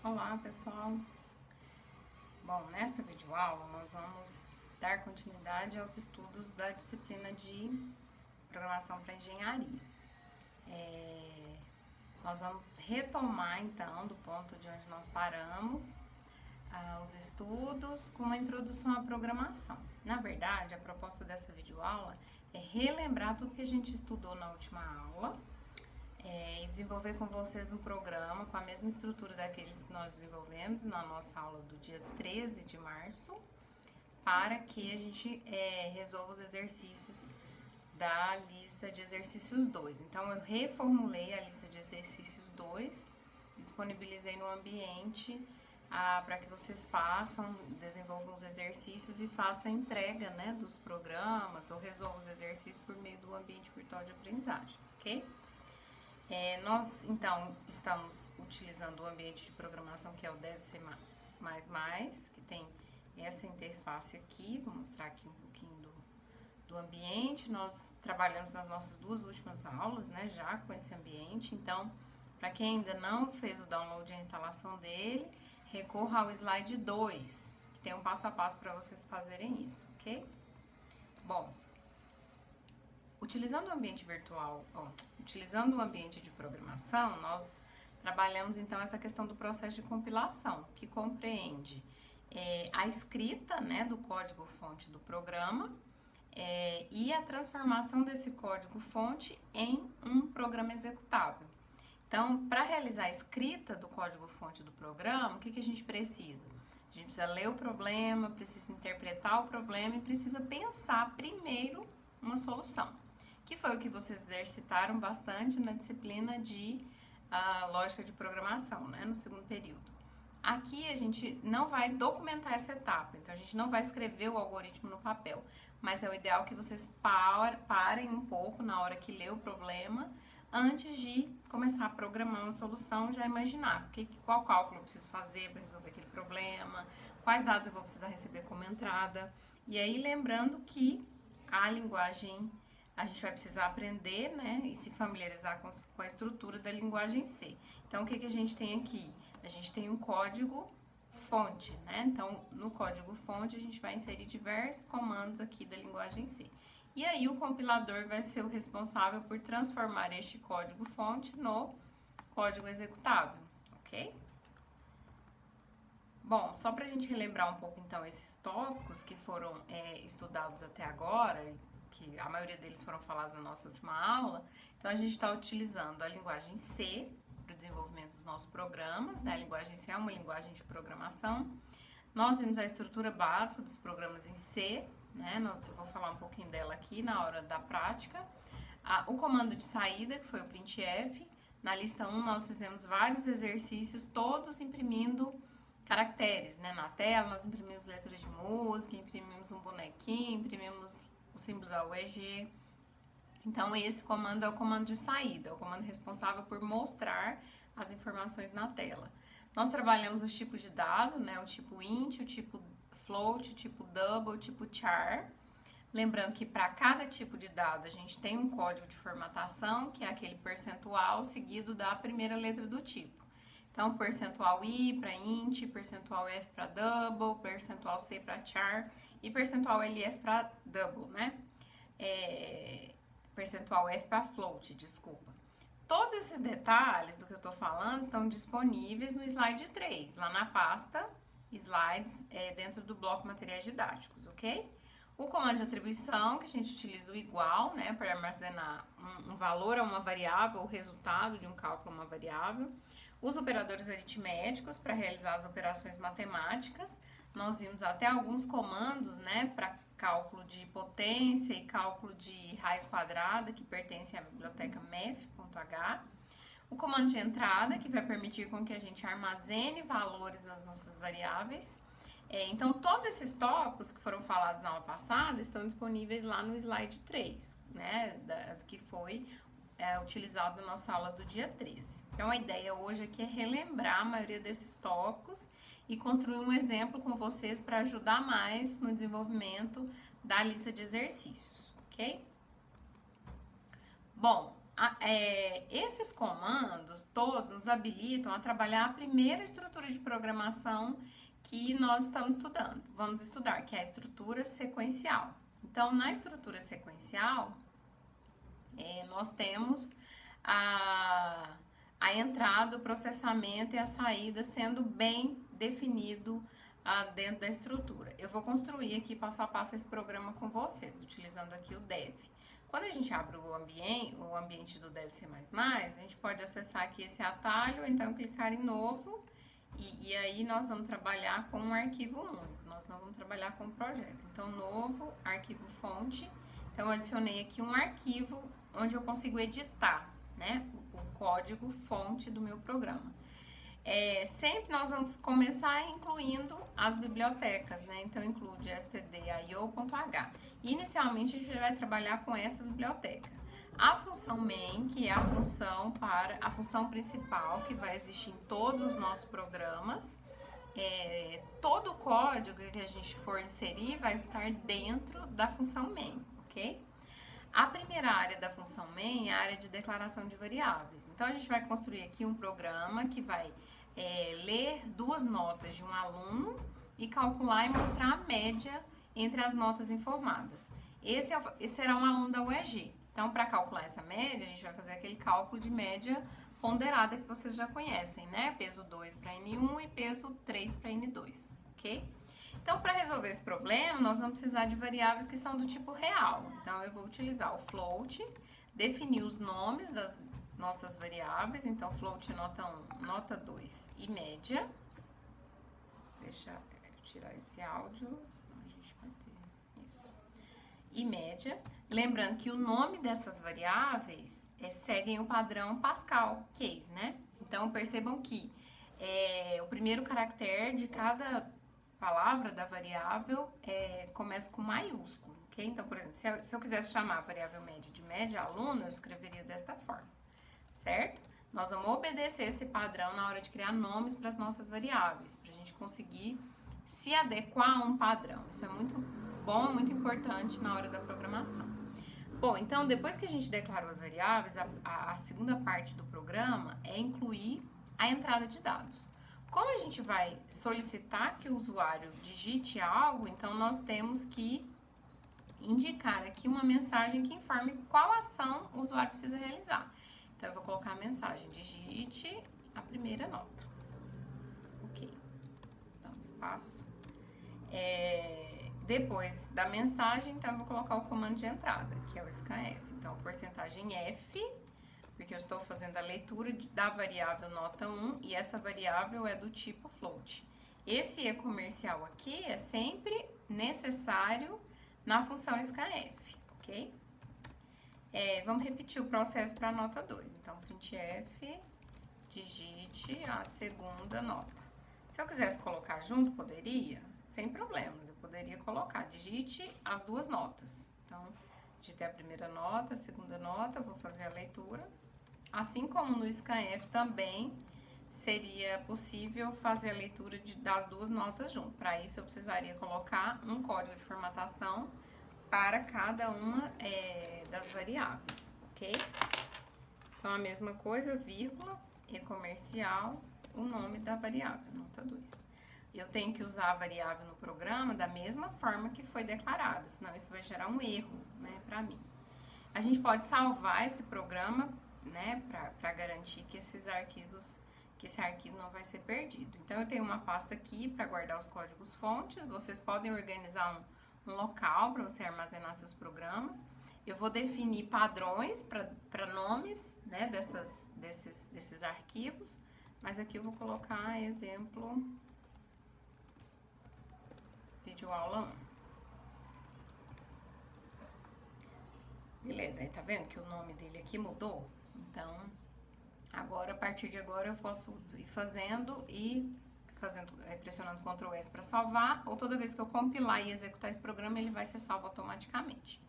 Olá pessoal! Bom, nesta videoaula nós vamos dar continuidade aos estudos da disciplina de Programação para Engenharia. Nós vamos retomar então do ponto de onde nós paramos os estudos com uma introdução à programação. Na verdade, a proposta dessa videoaula é relembrar tudo que a gente estudou na última aula e desenvolver com vocês um programa com a mesma estrutura daqueles que nós desenvolvemos na nossa aula do dia 13 de março, para que a gente resolva os exercícios da lista de exercícios 2. Então, eu reformulei a lista de exercícios 2 e disponibilizei no ambiente para que vocês desenvolvam os exercícios e façam a entrega, dos programas ou resolvam os exercícios por meio do ambiente virtual de aprendizagem, ok? Nós, então, estamos utilizando o ambiente de programação que é o DevC++, que tem essa interface aqui. Vou mostrar aqui um pouquinho do ambiente. Nós trabalhamos nas nossas duas últimas aulas, já com esse ambiente. Então, para quem ainda não fez o download e a instalação dele, recorra ao slide 2, que tem um passo a passo para vocês fazerem isso, ok? Bom, utilizando o ambiente virtual, utilizando o ambiente de programação, nós trabalhamos então essa questão do processo de compilação, que compreende a escrita do código-fonte do programa e a transformação desse código-fonte em um programa executável. Então, para realizar a escrita do código-fonte do programa, o que a gente precisa? A gente precisa ler o problema, precisa interpretar o problema e precisa pensar primeiro uma solução, que foi o que vocês exercitaram bastante na disciplina de lógica de programação, no segundo período. Aqui a gente não vai documentar essa etapa, então a gente não vai escrever o algoritmo no papel, mas é o ideal que vocês parem um pouco na hora que lê o problema, antes de começar a programar uma solução, já imaginar qual cálculo eu preciso fazer para resolver aquele problema, quais dados eu vou precisar receber como entrada, e aí lembrando que a linguagem, a gente vai precisar aprender, e se familiarizar com a estrutura da linguagem C. Então, o que a gente tem aqui? A gente tem um código-fonte, Então, no código-fonte, a gente vai inserir diversos comandos aqui da linguagem C. E aí, o compilador vai ser o responsável por transformar este código-fonte no código executável, ok? Bom, só para a gente relembrar um pouco, então, esses tópicos que foram estudados até agora, que a maioria deles foram falados na nossa última aula. Então, a gente está utilizando a linguagem C para o desenvolvimento dos nossos programas, A linguagem C é uma linguagem de programação. Nós vimos a estrutura básica dos programas em C, Eu vou falar um pouquinho dela aqui na hora da prática. O comando de saída, que foi o printf. Na lista 1, nós fizemos vários exercícios, todos imprimindo caracteres, Na tela, nós imprimimos letras de música, imprimimos um bonequinho, imprimimos o símbolo da UEG. Então, esse comando é o comando de saída, é o comando responsável por mostrar as informações na tela. Nós trabalhamos os tipos de dado, O tipo int, o tipo float, o tipo double, o tipo char. Lembrando que para cada tipo de dado a gente tem um código de formatação, que é aquele percentual seguido da primeira letra do tipo. Então, percentual i para int, percentual f para double, percentual c para char e percentual lf para double, Percentual f para float, desculpa. Todos esses detalhes do que eu estou falando estão disponíveis no slide 3, lá na pasta slides, dentro do bloco materiais didáticos, ok? O comando de atribuição, que a gente utiliza o igual, para armazenar um valor a uma variável, o resultado de um cálculo a uma variável. Os operadores aritméticos, para realizar as operações matemáticas. Nós vimos até alguns comandos, para cálculo de potência e cálculo de raiz quadrada, que pertencem à biblioteca math.h. O comando de entrada, que vai permitir com que a gente armazene valores nas nossas variáveis. Então, todos esses tópicos que foram falados na aula passada estão disponíveis lá no slide 3, que foi utilizado na nossa aula do dia 13. Então, a ideia hoje aqui é relembrar a maioria desses tópicos e construir um exemplo com vocês para ajudar mais no desenvolvimento da lista de exercícios, ok? Bom, Esses comandos todos nos habilitam a trabalhar a primeira estrutura de programação que nós estamos estudando. Vamos estudar, que é a estrutura sequencial. Então, na estrutura sequencial, nós temos a entrada, o processamento e a saída sendo bem definido dentro da estrutura. Eu vou construir aqui passo a passo esse programa com vocês, utilizando aqui o Dev. Quando a gente abre o ambiente do Dev C++, a gente pode acessar aqui esse atalho, então clicar em novo, e aí nós vamos trabalhar com um arquivo único, nós não vamos trabalhar com um projeto. Então, novo, arquivo fonte, então eu adicionei aqui um arquivo onde eu consigo editar, né, o código fonte do meu programa. Sempre nós vamos começar incluindo as bibliotecas, né? Então, include stdio.h. Inicialmente, a gente vai trabalhar com essa biblioteca. A função main, que é a função principal, que vai existir em todos os nossos programas. Todo o código que a gente for inserir vai estar dentro da função main, ok? A primeira área da função main é a área de declaração de variáveis. Então, a gente vai construir aqui um programa que vai ler 2 notas de um aluno e calcular e mostrar a média entre as notas informadas. Esse será um aluno da UEG. Então, para calcular essa média, a gente vai fazer aquele cálculo de média ponderada que vocês já conhecem, né? Peso 2 para N1 e peso 3 para N2, ok? Então, para resolver esse problema, nós vamos precisar de variáveis que são do tipo real. Então, eu vou utilizar o float, definir os nomes das nossas variáveis. Então, float nota 1, nota 2 e média. Deixa eu tirar esse áudio, senão a gente vai ter isso. E média. Lembrando que o nome dessas variáveis seguem o padrão Pascal Case, né? Então, percebam que o primeiro caractere de cada palavra da variável começa com maiúsculo, ok? Então, por exemplo, se eu quisesse chamar a variável média de média aluno, eu escreveria desta forma, certo? Nós vamos obedecer esse padrão na hora de criar nomes para as nossas variáveis, para a gente conseguir se adequar a um padrão. Isso é muito bom, muito importante na hora da programação. Bom, então, depois que a gente declarou as variáveis, a segunda parte do programa é incluir a entrada de dados. Como a gente vai solicitar que o usuário digite algo, então nós temos que indicar aqui uma mensagem que informe qual ação o usuário precisa realizar. Então, eu vou colocar a mensagem, digite a primeira nota. Ok. Dá um espaço. Depois da mensagem, então, eu vou colocar o comando de entrada, que é o scanf. Então, porcentagem F, porque eu estou fazendo a leitura da variável nota 1 e essa variável é do tipo float. Esse E comercial aqui é sempre necessário na função scanf, ok? Vamos repetir o processo para a nota 2. Então, printf, digite a segunda nota. Se eu quisesse colocar junto, poderia, sem problemas. Eu poderia colocar, digite as 2 notas. Então, digitei a primeira nota, a segunda nota, vou fazer a leitura. Assim como no scanf também seria possível fazer a leitura das 2 notas junto. Para isso, eu precisaria colocar um código de formatação para cada uma das variáveis, ok? Então, a mesma coisa, vírgula, e comercial, o nome da variável, nota 2. Eu tenho que usar a variável no programa da mesma forma que foi declarada, senão isso vai gerar um erro, né, para mim. A gente pode salvar esse programa, né, para garantir que esse arquivo não vai ser perdido. Então, eu tenho uma pasta aqui para guardar os códigos fontes. Vocês podem organizar um local para você armazenar seus programas. Eu vou definir padrões para nomes, né, desses arquivos, mas aqui eu vou colocar exemplo vídeo aula 1. Beleza, aí tá vendo que o nome dele aqui mudou? Então, agora, a partir de agora, eu posso ir pressionando Ctrl S para salvar, ou toda vez que eu compilar e executar esse programa, ele vai ser salvo automaticamente.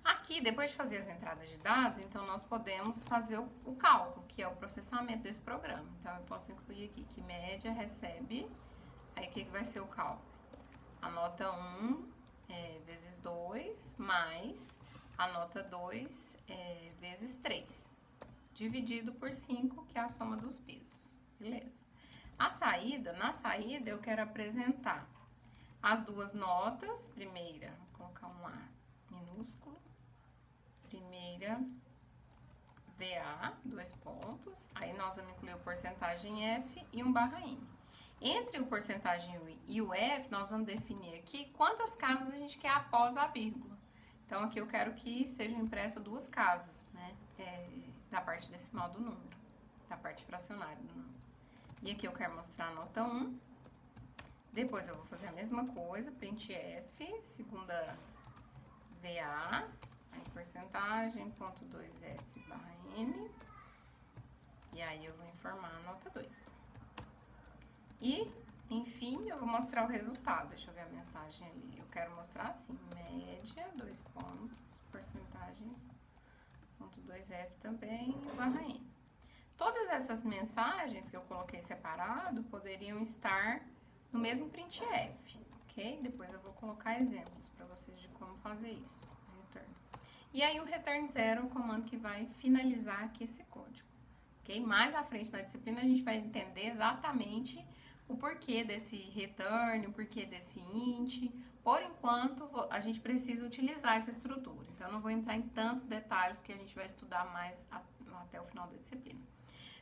Aqui, depois de fazer as entradas de dados, então nós podemos fazer o cálculo, que é o processamento desse programa. Então, eu posso incluir aqui que média recebe, aí o que vai ser o cálculo? A nota 1 vezes 2 mais a nota 2 vezes 3. dividido por 5, que é a soma dos pisos, beleza? Na saída eu quero apresentar as duas notas, primeira, vou colocar um A minúsculo, primeira VA, 2 pontos, aí nós vamos incluir o porcentagem F e um barra N. Entre o porcentagem U e o F, nós vamos definir aqui quantas casas a gente quer após a vírgula. Então, aqui eu quero que sejam impressas 2 casas, né, da parte decimal do número, da parte fracionária do número. E aqui eu quero mostrar a nota 1. Depois eu vou fazer a mesma coisa, printf, segunda VA, aí porcentagem, ponto 2F barra N. E aí eu vou informar a nota 2. E, enfim, eu vou mostrar o resultado. Deixa eu ver a mensagem ali. Eu quero mostrar assim, média, 2 pontos, porcentagem, ponto 2F também, barra N. Todas essas mensagens que eu coloquei separado poderiam estar no mesmo printf, ok? Depois eu vou colocar exemplos para vocês de como fazer isso, return. E aí o return 0 é o comando que vai finalizar aqui esse código, ok? Mais à frente na disciplina a gente vai entender exatamente o porquê desse return, o porquê desse int. Por enquanto, a gente precisa utilizar essa estrutura. Então, eu não vou entrar em tantos detalhes, porque a gente vai estudar mais até o final da disciplina.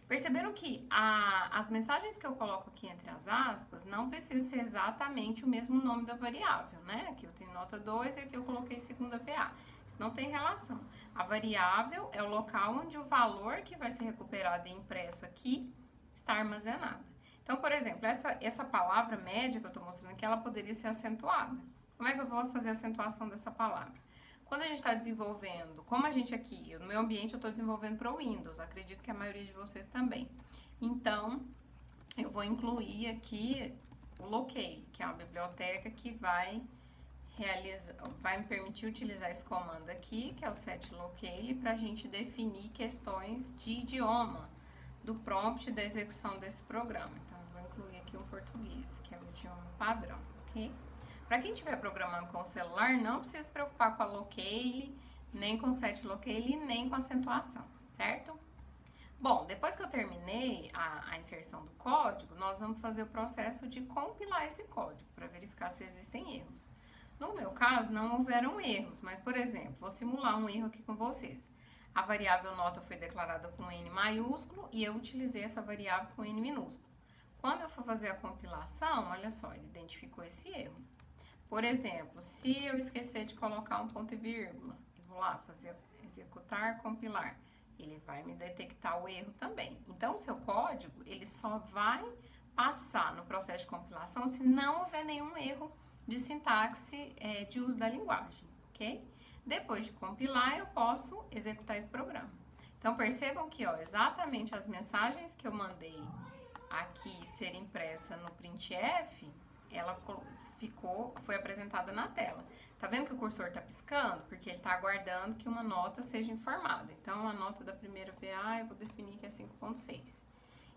Perceberam que as mensagens que eu coloco aqui entre as aspas não precisa ser exatamente o mesmo nome da variável, né? Aqui eu tenho nota 2 e aqui eu coloquei segunda VA. Isso não tem relação. A variável é o local onde o valor que vai ser recuperado e impresso aqui está armazenado. Então, por exemplo, essa palavra média que eu estou mostrando aqui, ela poderia ser acentuada. Como é que eu vou fazer a acentuação dessa palavra? Quando a gente está desenvolvendo, como a gente aqui, no meu ambiente eu estou desenvolvendo para o Windows, acredito que a maioria de vocês também. Então, eu vou incluir aqui o locale, que é uma biblioteca que vai me permitir utilizar esse comando aqui, que é o setlocale, para a gente definir questões de idioma do prompt da execução desse programa. Então, eu vou incluir aqui o português, que é o idioma padrão, ok? Para quem estiver programando com o celular, não precisa se preocupar com a locale, nem com o setlocale, nem com a acentuação, certo? Bom, depois que eu terminei a inserção do código, nós vamos fazer o processo de compilar esse código, para verificar se existem erros. No meu caso, não houveram erros, mas, por exemplo, vou simular um erro aqui com vocês. A variável nota foi declarada com N maiúsculo e eu utilizei essa variável com N minúsculo. Quando eu for fazer a compilação, olha só, ele identificou esse erro. Por exemplo, se eu esquecer de colocar um ponto e vírgula, eu vou lá fazer executar, compilar, ele vai me detectar o erro também. Então, o seu código, ele só vai passar no processo de compilação se não houver nenhum erro de sintaxe de uso da linguagem, ok? Depois de compilar, eu posso executar esse programa. Então, percebam que, ó, exatamente as mensagens que eu mandei aqui ser impressa no printf, ela foi apresentada na tela. Tá vendo que o cursor tá piscando? Porque ele tá aguardando que uma nota seja informada. Então, a nota da primeira VA eu vou definir que é 5.6.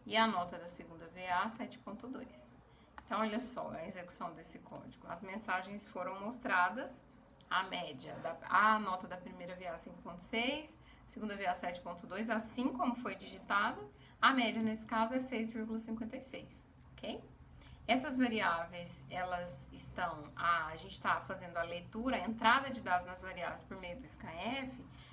E a nota da segunda VA, 7.2. Então, olha só a execução desse código. As mensagens foram mostradas, a média, a nota da primeira VA 5.6, segunda VA 7.2, assim como foi digitado. A média, nesse caso, é 6,56, ok? Essas variáveis, elas estão, a gente está fazendo a leitura, a entrada de dados nas variáveis por meio do scanf,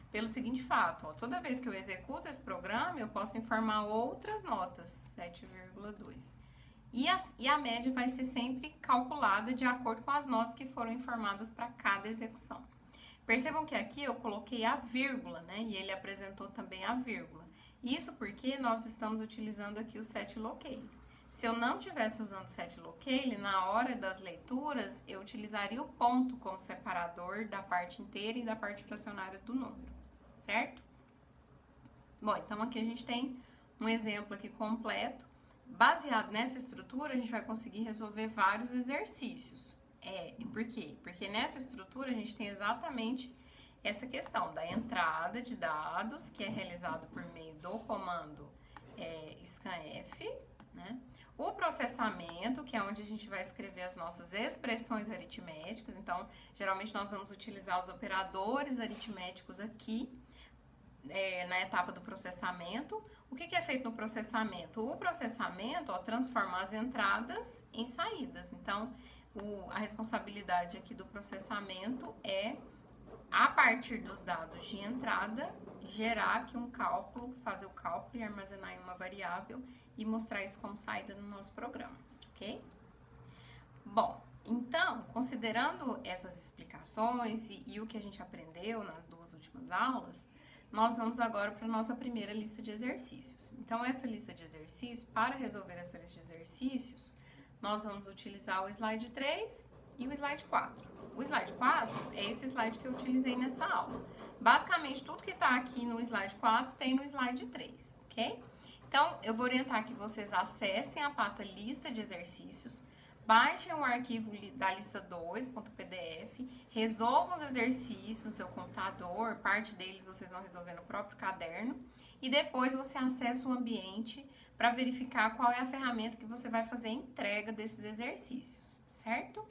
pelo seguinte fato, ó, toda vez que eu executo esse programa, eu posso informar outras notas, 7,2. E a média vai ser sempre calculada de acordo com as notas que foram informadas para cada execução. Percebam que aqui eu coloquei a vírgula, né? E ele apresentou também a vírgula. Isso porque nós estamos utilizando aqui o setlocale. Se eu não estivesse usando o setlocale, na hora das leituras, eu utilizaria o ponto como separador da parte inteira e da parte fracionária do número, certo? Bom, então aqui a gente tem um exemplo aqui completo. Baseado nessa estrutura, a gente vai conseguir resolver vários exercícios. Por quê? Porque nessa estrutura a gente tem exatamente essa questão da entrada de dados, que é realizado por meio do comando scanf, né? O processamento, que é onde a gente vai escrever as nossas expressões aritméticas. Então, geralmente nós vamos utilizar os operadores aritméticos aqui na etapa do processamento. O que é feito no processamento? O processamento, ó, transforma as entradas em saídas. Então, a responsabilidade aqui do processamento é, a partir dos dados de entrada, gerar aqui um cálculo, fazer o cálculo e armazenar em uma variável e mostrar isso como saída no nosso programa, ok? Bom, então, considerando essas explicações e o que a gente aprendeu nas duas últimas aulas, nós vamos agora para a nossa primeira lista de exercícios. Então, essa lista de exercícios, para resolver essa lista de exercícios, nós vamos utilizar o slide 3 e o slide 4. O slide 4 é esse slide que eu utilizei nessa aula. Basicamente, tudo que está aqui no slide 4 tem no slide 3, ok? Então, eu vou orientar que vocês acessem a pasta lista de exercícios, baixem o arquivo da lista 2.pdf, resolvam os exercícios no seu computador, parte deles vocês vão resolver no próprio caderno, e depois você acessa o ambiente para verificar qual é a ferramenta que você vai fazer a entrega desses exercícios, certo?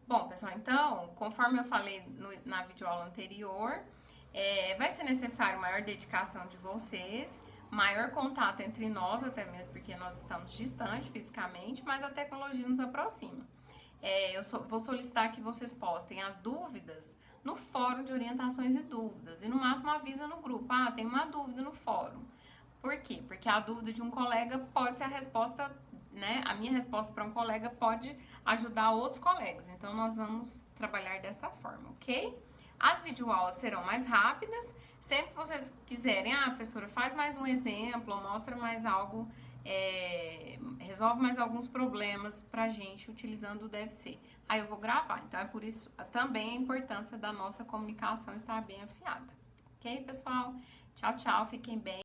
Bom, pessoal, então, conforme eu falei na videoaula anterior, vai ser necessário maior dedicação de vocês, maior contato entre nós, até mesmo porque nós estamos distantes fisicamente, mas a tecnologia nos aproxima. Vou solicitar que vocês postem as dúvidas no fórum de orientações e dúvidas, e no máximo avisa no grupo, tem uma dúvida no fórum. Por quê? Porque a dúvida de um colega pode ser a resposta, né? A minha resposta para um colega pode ajudar outros colegas, então nós vamos trabalhar dessa forma, ok? As videoaulas serão mais rápidas. Sempre que vocês quiserem, professora, faz mais um exemplo, ou mostra mais algo, resolve mais alguns problemas pra gente utilizando o DevC. Aí eu vou gravar. Então, é por isso também a importância da nossa comunicação estar bem afiada. Ok, pessoal? Tchau, tchau. Fiquem bem.